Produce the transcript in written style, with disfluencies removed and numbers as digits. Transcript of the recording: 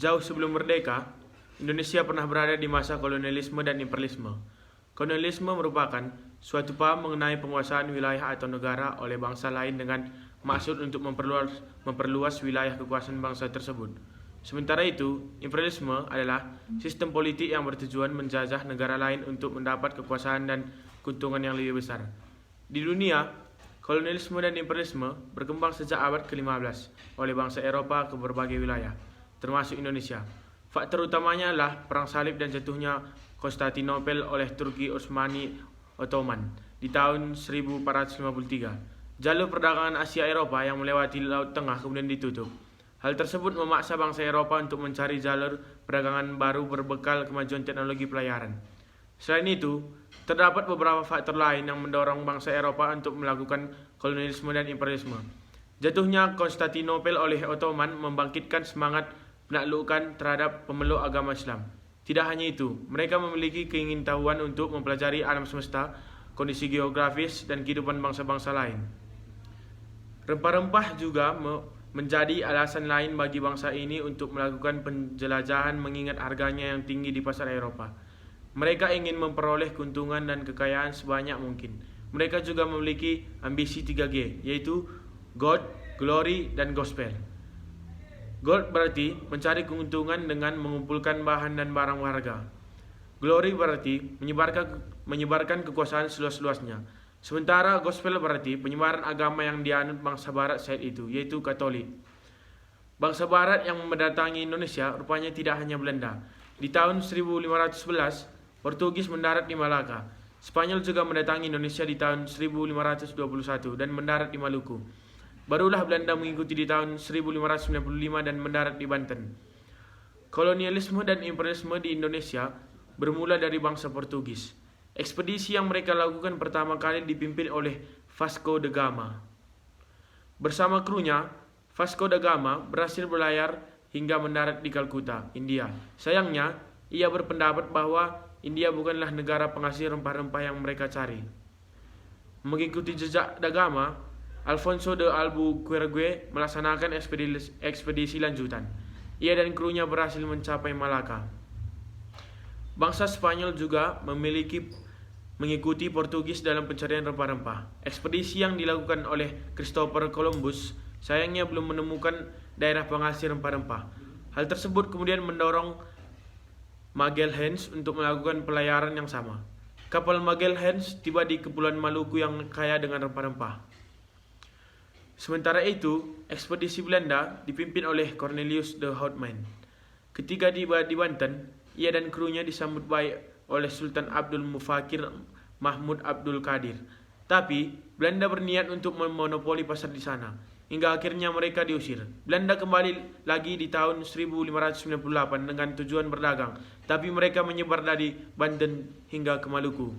Jauh sebelum merdeka, Indonesia pernah berada di masa kolonialisme dan imperialisme. Kolonialisme merupakan suatu paham mengenai penguasaan wilayah atau negara oleh bangsa lain dengan maksud untuk memperluas wilayah kekuasaan bangsa tersebut. Sementara itu, imperialisme adalah sistem politik yang bertujuan menjajah negara lain untuk mendapat kekuasaan dan keuntungan yang lebih besar. Di dunia, kolonialisme dan imperialisme berkembang sejak abad ke-15 oleh bangsa Eropa ke berbagai wilayah, termasuk Indonesia. Faktor utamanya adalah Perang Salib dan jatuhnya Konstantinopel oleh Turki Utsmani Ottoman di tahun 1453. Jalur perdagangan Asia Eropa yang melewati Laut Tengah kemudian ditutup. Hal tersebut memaksa bangsa Eropa untuk mencari jalur perdagangan baru berbekal kemajuan teknologi pelayaran. Selain itu, terdapat beberapa faktor lain yang mendorong bangsa Eropa untuk melakukan kolonialisme dan imperialisme. Jatuhnya Konstantinopel oleh Ottoman membangkitkan semangat penaklukan terhadap pemeluk agama Islam. Tidak hanya itu, mereka memiliki keingintahuan untuk mempelajari alam semesta, kondisi geografis, dan kehidupan bangsa-bangsa lain. Rempah-rempah juga menjadi alasan lain bagi bangsa ini untuk melakukan penjelajahan mengingat harganya yang tinggi di pasar Eropa. Mereka ingin memperoleh keuntungan dan kekayaan sebanyak mungkin. Mereka juga memiliki ambisi 3G, yaitu God, Glory, dan Gospel. Gold berarti mencari keuntungan dengan mengumpulkan bahan dan barang berharga. Glory berarti menyebarkan kekuasaan seluas-luasnya. Sementara Gospel berarti penyebaran agama yang dianut bangsa barat saat itu, yaitu Katolik. Bangsa barat yang mendatangi Indonesia rupanya tidak hanya Belanda. Di tahun 1511, Portugis mendarat di Malaka. Spanyol juga mendatangi Indonesia di tahun 1521 dan mendarat di Maluku. Barulah Belanda mengikuti di tahun 1595 dan mendarat di Banten. Kolonialisme dan imperialisme di Indonesia bermula dari bangsa Portugis. Ekspedisi yang mereka lakukan pertama kali dipimpin oleh Vasco da Gama. Bersama krunya, Vasco da Gama berhasil berlayar hingga mendarat di Kalkuta, India. Sayangnya, ia berpendapat bahwa India bukanlah negara penghasil rempah-rempah yang mereka cari. Mengikuti jejak da Gama, Alfonso de Albuquerque melaksanakan ekspedisi lanjutan. Ia dan krunya berhasil mencapai Malaka. Bangsa Spanyol juga mengikuti Portugis dalam pencarian rempah-rempah. Ekspedisi yang dilakukan oleh Christopher Columbus sayangnya belum menemukan daerah penghasil rempah-rempah. Hal tersebut kemudian mendorong Magalhães untuk melakukan pelayaran yang sama. Kapal Magalhães tiba di Kepulauan Maluku yang kaya dengan rempah-rempah. Sementara itu, ekspedisi Belanda dipimpin oleh Cornelius de Houtman. Ketika tiba di Banten, ia dan krunya disambut baik oleh Sultan Abdul Mufakir Mahmud Abdul Qadir. Tapi, Belanda berniat untuk memonopoli pasar di sana, hingga akhirnya mereka diusir. Belanda kembali lagi di tahun 1598 dengan tujuan berdagang, tapi mereka menyebar dari Banten hingga ke Maluku.